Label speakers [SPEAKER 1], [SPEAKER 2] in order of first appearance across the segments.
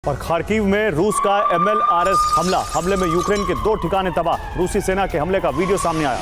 [SPEAKER 1] और खार्किव में रूस का MLRS हमले में यूक्रेन के 2 ठिकाने तबाह। रूसी सेना के हमले का वीडियो सामने आया।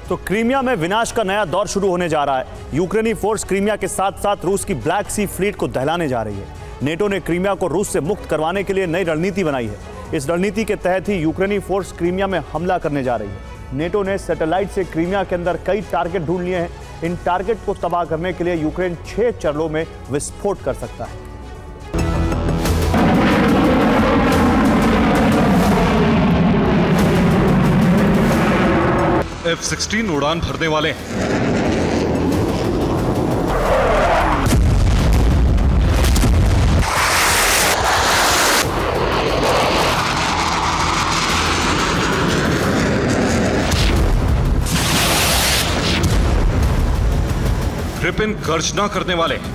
[SPEAKER 1] तो क्रीमिया में विनाश का नया दौर शुरू होने जा रहा है। यूक्रेनी फोर्स क्रीमिया के साथ साथ रूस की ब्लैक सी फ्लीट को दहलाने जा रही है। नेटो ने क्रीमिया को रूस से मुक्त करवाने के लिए नई रणनीति बनाई है। इस रणनीति के तहत ही यूक्रेनी फोर्स क्रीमिया में हमला करने जा रही है। नेटो ने सैटेलाइट से क्रीमिया के अंदर कई टारगेट ढूंढ लिए हैं। इन टारगेट को तबाह करने के लिए यूक्रेन 6 चरणों में विस्फोट कर सकता है।
[SPEAKER 2] F-16 उड़ान भरने वाले हैं। ग्रिपेन गर्जना करने वाले हैं।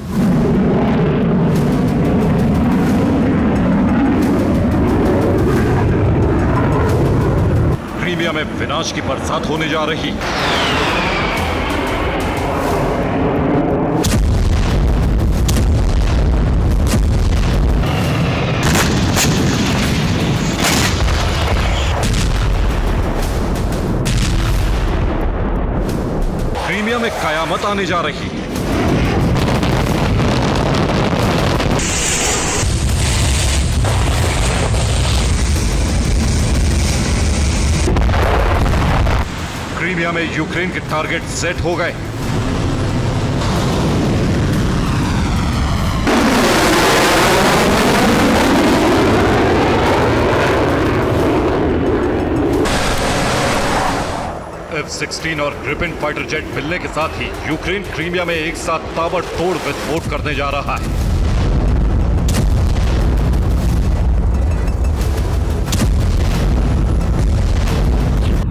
[SPEAKER 2] क्रीमिया में विनाश की बरसात होने जा रही। क्रीमिया में कयामत आने जा रही। क्रीमिया में यूक्रेन के टारगेट सेट हो गए। F-16 और ग्रिपेन फाइटर जेट मिलने के साथ ही यूक्रेन क्रीमिया में एक साथ ताबड़तोड़ विस्फोट करने जा रहा है।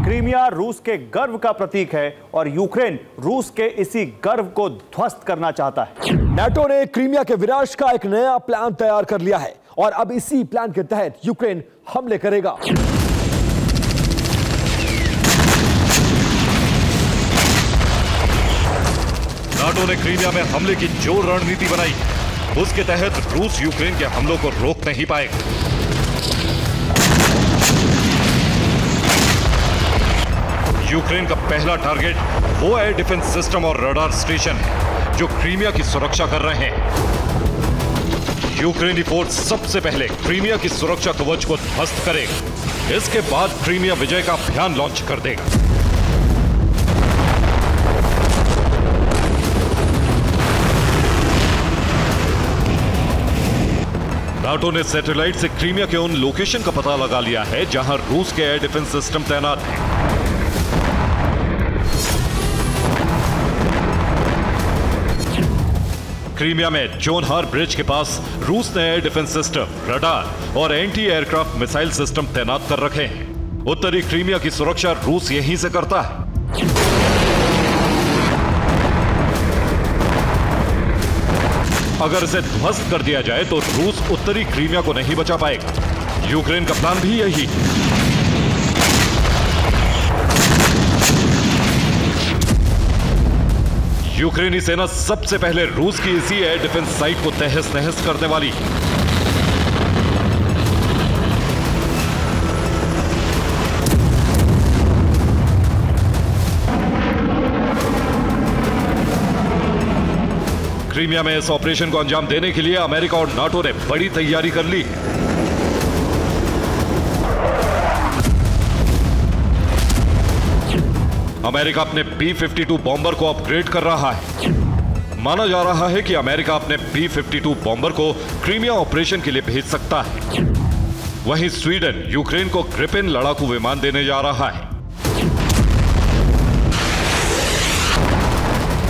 [SPEAKER 1] क्रीमिया रूस के गर्व का प्रतीक है और यूक्रेन रूस के इसी गर्व को ध्वस्त करना चाहता है।
[SPEAKER 3] नेटो ने क्रीमिया के विनाश का एक नया प्लान तैयार कर लिया है और अब इसी प्लान के तहत यूक्रेन हमले करेगा।
[SPEAKER 2] नाटो ने क्रीमिया में हमले की जो रणनीति बनाई, उसके तहत रूस यूक्रेन के हमलों को रोक नहीं पाएगा। यूक्रेन का पहला टारगेट वो एयर डिफेंस सिस्टम और रडार स्टेशन है जो क्रीमिया की सुरक्षा कर रहे हैं। यूक्रेनी फोर्स सबसे पहले क्रीमिया की सुरक्षा कवच को ध्वस्त करेगा। इसके बाद क्रीमिया विजय का अभियान लॉन्च कर देगा। नाटो ने सैटेलाइट से क्रीमिया के उन लोकेशन का पता लगा लिया है जहां रूस के एयर डिफेंस सिस्टम तैनात हैं। क्रीमिया में जोनहार ब्रिज के पास रूस ने एयर डिफेंस सिस्टम, रडार और एंटी एयरक्राफ्ट मिसाइल सिस्टम तैनात कर रखे हैं। उत्तरी क्रीमिया की सुरक्षा रूस यहीं से करता है। अगर इसे ध्वस्त कर दिया जाए तो रूस उत्तरी क्रीमिया को नहीं बचा पाएगा। यूक्रेन का प्लान भी यही। यूक्रेनी सेना सबसे पहले रूस की इसी एयर डिफेंस साइट को तहस नहस करने वाली। क्रीमिया में इस ऑपरेशन को अंजाम देने के लिए अमेरिका और नाटो ने बड़ी तैयारी कर ली। अमेरिका अपने B-52 बॉम्बर को अपग्रेड कर रहा है। माना जा रहा है कि अमेरिका अपने B-52 बॉम्बर को क्रीमिया ऑपरेशन के लिए भेज सकता है। वहीं स्वीडन यूक्रेन को ग्रिपेन लड़ाकू विमान देने जा रहा है।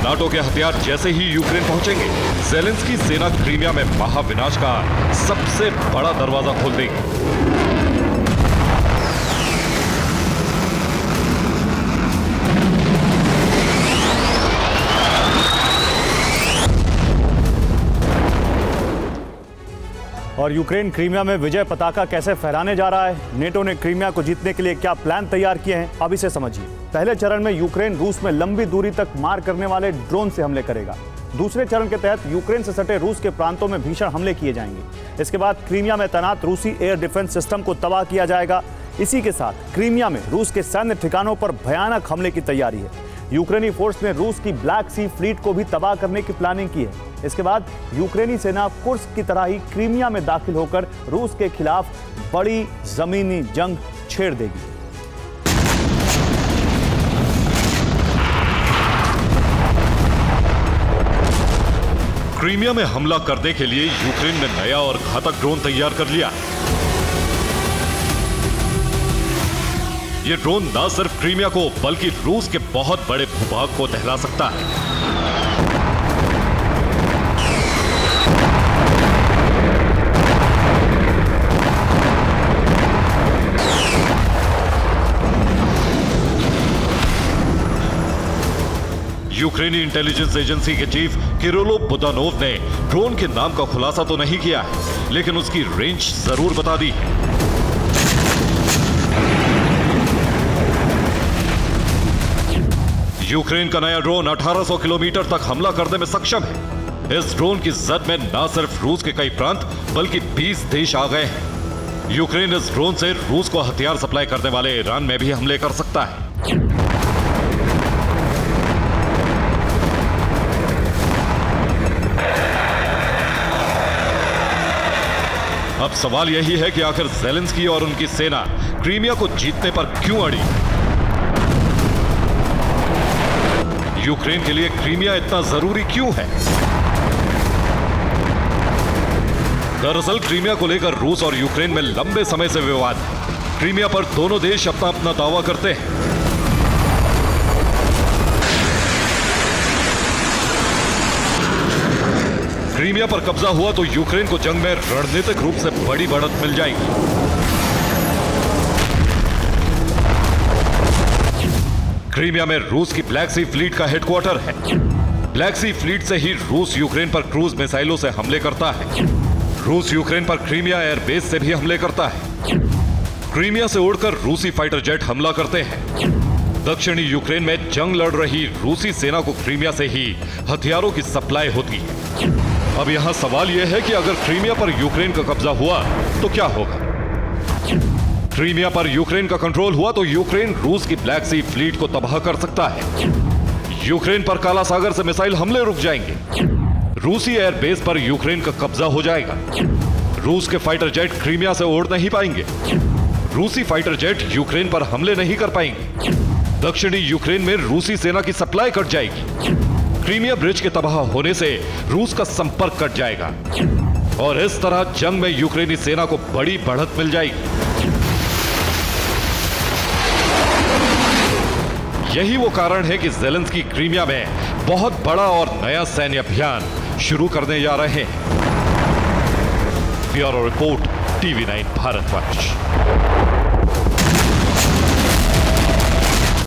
[SPEAKER 2] नाटो के हथियार जैसे ही यूक्रेन पहुंचेंगे, ज़ेलेंस्की सेना क्रीमिया में महाविनाश का सबसे बड़ा दरवाजा खोल देगी।
[SPEAKER 1] और यूक्रेन क्रीमिया में विजय पताका कैसे फहराने जा रहा है, नेटो ने क्रीमिया को जीतने के लिए क्या प्लान तैयार किए हैं, अब इसे समझिए। पहले चरण में यूक्रेन रूस में लंबी दूरी तक मार करने वाले ड्रोन से हमले करेगा। दूसरे चरण के तहत यूक्रेन से सटे रूस के प्रांतों में भीषण हमले किए जाएंगे। इसके बाद क्रीमिया में तैनात रूसी एयर डिफेंस सिस्टम को तबाह किया जाएगा। इसी के साथ क्रीमिया में रूस के सैन्य ठिकानों पर भयानक हमले की तैयारी है। यूक्रेनी फोर्स ने रूस की ब्लैक सी फ्लीट को भी तबाह करने की प्लानिंग की है। इसके बाद यूक्रेनी सेना कुर्स्क की तरह ही क्रीमिया में दाखिल होकर रूस के खिलाफ बड़ी जमीनी जंग छेड़ देगी।
[SPEAKER 2] क्रीमिया में हमला करने के लिए यूक्रेन ने नया और घातक ड्रोन तैयार कर लिया। यह ड्रोन न सिर्फ क्रीमिया को बल्कि रूस के बहुत बड़े भूभाग को दहला सकता है। यूक्रेनी इंटेलिजेंस एजेंसी के चीफ किरिलो बुदानोव ने ड्रोन के नाम का खुलासा तो नहीं किया है, लेकिन उसकी रेंज जरूर बता दी है। यूक्रेन का नया ड्रोन 1800 किलोमीटर तक हमला करने में सक्षम है। इस ड्रोन की जद में न सिर्फ रूस के कई प्रांत बल्कि 20 देश आ गए हैं। यूक्रेन इस ड्रोन से रूस को हथियार सप्लाई करने वाले ईरान में भी हमले कर सकता है। अब सवाल यही है कि आखिर ज़ेलेंस्की और उनकी सेना क्रीमिया को जीतने पर क्यों अड़ी? यूक्रेन के लिए क्रीमिया इतना जरूरी क्यों है? दरअसल क्रीमिया को लेकर रूस और यूक्रेन में लंबे समय से विवाद है। क्रीमिया पर दोनों देश अपना अपना दावा करते हैं। क्रीमिया पर कब्जा हुआ तो यूक्रेन को जंग में रणनीतिक रूप से बड़ी बढ़त मिल जाएगी। क्रीमिया में रूस की ब्लैक सी फ्लीट का हेडक्वार्टर है। ब्लैक सी फ्लीट से ही रूस यूक्रेन पर क्रूज मिसाइलों से हमले करता है। रूस यूक्रेन पर क्रीमिया एयरबेस से भी हमले करता है। क्रीमिया से उड़कर रूसी फाइटर जेट हमला करते हैं। दक्षिणी यूक्रेन में जंग लड़ रही रूसी सेना को क्रीमिया से ही हथियारों की सप्लाई होती है। अब यहां सवाल यह है कि अगर क्रीमिया पर यूक्रेन का कब्जा हुआ तो क्या होगा? क्रीमिया पर यूक्रेन का कंट्रोल हुआ तो यूक्रेन रूस की ब्लैक सी फ्लीट को तबाह कर सकता है। यूक्रेन पर काला सागर से मिसाइल हमले रुक जाएंगे। रूसी एयरबेस पर यूक्रेन का कब्जा हो जाएगा। रूस के फाइटर जेट क्रीमिया से उड़ नहीं पाएंगे। रूसी फाइटर जेट यूक्रेन पर हमले नहीं कर पाएंगे। दक्षिणी यूक्रेन में रूसी सेना की सप्लाई कट जाएगी। क्रीमिया ब्रिज के तबाह होने से रूस का संपर्क कट जाएगा और इस तरह जंग में यूक्रेनी सेना को बड़ी बढ़त मिल जाएगी। यही वो कारण है कि ज़ेलेंस्की क्रीमिया में बहुत बड़ा और नया सैन्य अभियान शुरू करने जा रहे हैं। Bureau report, TV9 Bharatvarsh.